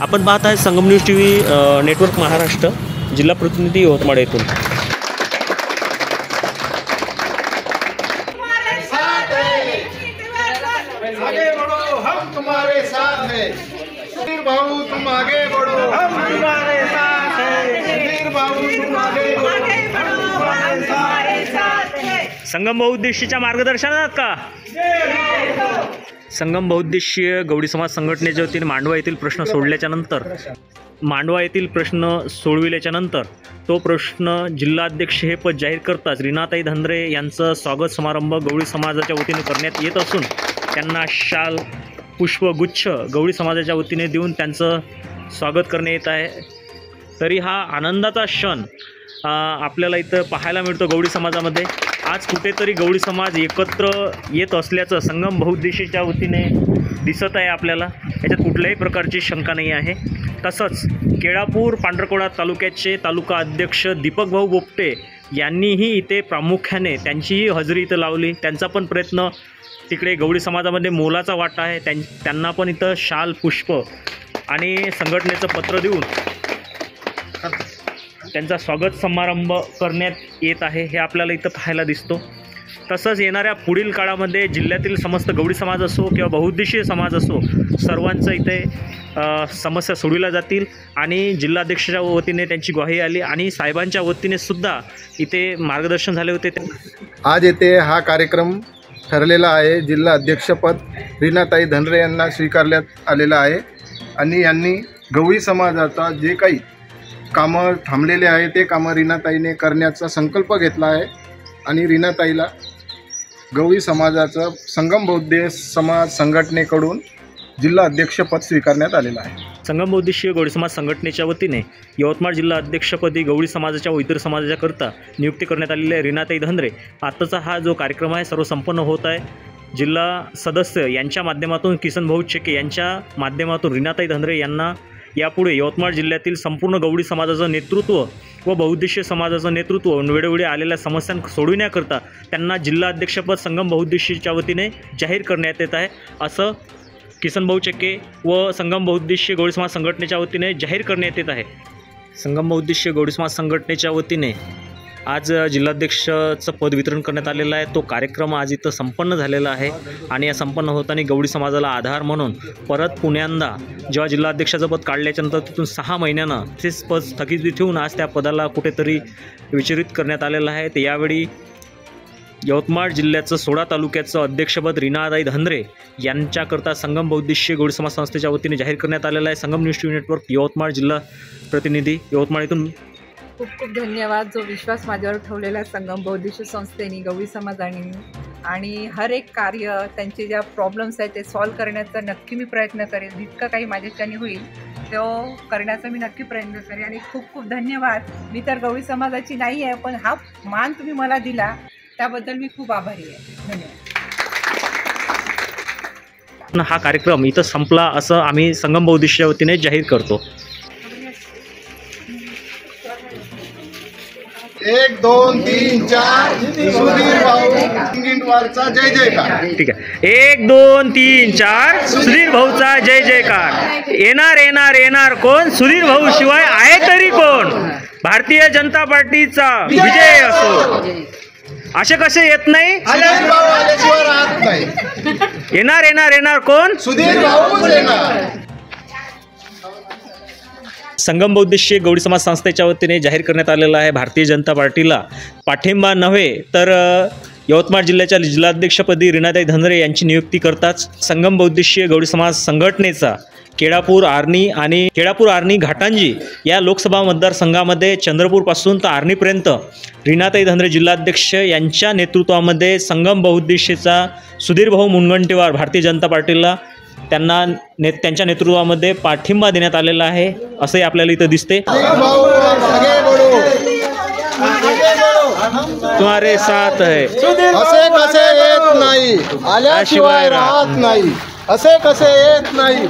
आपण पाहत आहे संगम न्यूज टीव्ही नेटवर्क महाराष्ट्र, जिल्हा प्रतिनिधी यवतमाळ येथून। आगे बढ़ो, हम तुम्हारे साथ हैं। सुधीर बाबू तुम आगे बढ़ो, हम तुम्हारे साथ हैं। सुधीर बाबू तुम आगे बढ़ो, हम तुम्हारे साथ हैं। संगम बहुउद्देशीय मार्गदर्शनात का संगम बहुउद्देशीय गवळी समाज संघटनेच्या वतीने मांडवा येथील प्रश्न सोडविल्याच्या नंतर तो प्रश्न जिल्हाध्यक्ष हे पद जाहीर करताच रीनाताई धंद्रे यांचं स्वागत समारंभ गवळी समाजाच्या वतीने करण्यात येत असून त्यांना शाल पुष्पगुच्छ गवळी समाजाच्या वतीने देऊन त्यांचं स्वागत करण्यात येत आहे। तरी हा आनंदाचा क्षण आपल्याला इथं पाहायला मिळतो गवळी समाजामध्ये। आज कुठेतरी गवळी समाज एकत्र येत असल्याचं संगम बहुउद्देशीच्या वतीने दिसत आहे आपल्याला, याच्यात कुठल्याही प्रकारची शंका नाही आहे। तसंच केळापूर पांढरकवडा तालुक्याचे तालुका अध्यक्ष दीपक भाऊ बोपटे यांनीही इथे प्रामुख्याने त्यांचीही हजेरी इथं लावली। त्यांचा पण प्रयत्न तिकडे गवळी समाजामध्ये मोलाचा वाटा आहे। त्यांना पण इथं शाल पुष्प आणि संघटनेचं पत्र देऊन त्यांचा स्वागत समारंभ करण्यात येत आहे, हे आपल्याला इथं पाहायला दिसतो। तसंच येणाऱ्या पुढील काळामध्ये जिल्ह्यातील समस्त गवळी समाज असो किंवा बहुउद्देशीय समाज असो, सर्वांचं इथे समस्या सोडविल्या जातील आणि जिल्हाध्यक्षाच्या वतीने त्यांची ग्वाही आली आणि साहेबांच्या वतीने सुद्धा इथे मार्गदर्शन झाले होते। आज येथे हा कार्यक्रम ठरलेला आहे। जिल्हा अध्यक्षपद रीनाताई धंद्रे यांना स्वीकारण्यात आलेलं आहे आणि यांनी गवळी समाजाचा जे काही कामं थांबलेले आहे ते कामं रीनाताईने करण्याचा संकल्प घेतला आहे आणि रीनाताईला गवळी समाजाचं संगम बहुउद्देश समाज संघटनेकडून जिल्हा अध्यक्षपद स्वीकारण्यात आलेलं आहे। संगम बहुउद्देशीय गवळी समाज संघटनेच्या वतीने यवतमाळ जिल्हा अध्यक्षपदी गवळी समाजाच्या व इतर समाजाच्या करता नियुक्ती करण्यात आलेली आहे रीनाताई धंद्रे। आताचा हा जो कार्यक्रम आहे सर्व संपन्न होत आहे। जिल्हा सदस्य यांच्या माध्यमातून किसन भाऊ चेके यांच्या माध्यमातून रीनाताई धंद्रे यांना यापुढे यवतमाळ जिल्ह्यातील संपूर्ण गवळी समाजाचं नेतृत्व व बहुउद्देशीय समाजाचं नेतृत्व वेळोवेळी आलेल्या समस्या सोडविण्याकरता त्यांना जिल्हा अध्यक्षपद संगम बहुउद्देशीच्या वतीने जाहीर करण्यात येत आहे, असं किसन भाऊ चेके व संगम बहुउद्देशीय गवळी समाज संघटनेच्या वतीने जाहीर करण्यात येत आहे। संगम बहुउद्देशीय गवळी समाज संघटनेच्या वतीने आज जिल्हाध्यक्षाचं पद वितरण करण्यात आलेलं आहे। तो कार्यक्रम आज इथं संपन्न झालेला आहे आणि या संपन्न होताना गवळी समाजाला आधार म्हणून परत पुण्यांदा जेव्हा जिल्हाध्यक्षाचं पद काढल्याच्यानंतर तिथून 6 महिन्यानं तेच पद स्थगित ठेवून आज त्या पदाला कुठेतरी विचलित करण्यात आलेलं आहे। तर यावेळी यवतमाळ जिल्ह्याचं 16 तालुक्याचं अध्यक्षपद रीनाताई धंद्रे यांच्याकरता संगम बहुउद्देशीय गवळी समाज संस्थेच्या वतीने जाहीर करण्यात आलेलं आहे। संगम न्यूज टीव्ही नेटवर्क यवतमाळ जिल्हा प्रतिनिधी यवतमाळ येथून खूप खूप धन्यवाद। जो विश्वास माझ्यावर ठेवलेला संगम बहुउद्देशीय संस्थेने गवळी समाजाने आणि हर एक कार्य त्यांचे ज्या प्रॉब्लेम्स आहेत ते सॉल्व करण्याचा नक्की मी प्रयत्न करेन। जितकं काही माझ्याच्याने होईल तो करण्याचा मी नक्की प्रयत्न करेन आणि खूप खूप धन्यवाद। मी तर गवळी समाजाची नाही आहे, पण हा मान तुम्ही मला दिला त्याबद्दल मी खूप आभारी आहे। धन्यवाद। हा कार्यक्रम इथं संपला असं आम्ही संगम बहुउद्देशीय वतीने जाहीर करतो। 1 2 3 4 सुधीर भाऊ इंगिंटवारचा जय जयकार। ठीक आहे, 1 2 3 4 सुधीर भाऊचा जय जयकार। येणार कोण? सुधीर भाऊ शिवाय आहे तरी कोण? भारतीय जनता पार्टीचा विजय असो। असे कसे येत नाही? आल्याशिवाय राहत नाही। येणार कोण? सुधीर भाऊ येणार। संगम बहुउद्देशीय गवळी समाज संस्थेच्या वतीने जाहीर करण्यात आलेला आहे भारतीय जनता पार्टीला पाठिंबा नव्हे तर यवतमाळ जिल्ह्याच्या जिल्हाध्यक्षपदी रीनाताई धंद्रे यांची नियुक्ती करताच संगम बहुउद्देशीय गवळी समाज संघटनेचा केळापूर आर्णी घाटांजी या लोकसभा मतदारसंघामध्ये चंद्रपूरपासून तर आर्णीपर्यंत रीनाताई धंद्रे जिल्हाध्यक्ष यांच्या नेतृत्वामध्ये संगम बहुउद्देशीयचा सुधीर भाऊ मुनगंटीवार भारतीय जनता पार्टीला त्यांच्या नेतृत्वामध्ये पाठिंबा देण्यात आलेला आहे, असंही आपल्याला इथं दिसते। तुम्हारे साथ है असे कसे येत नाही? आल्याशिवाय राहत नाही। असे कसे येत नाही?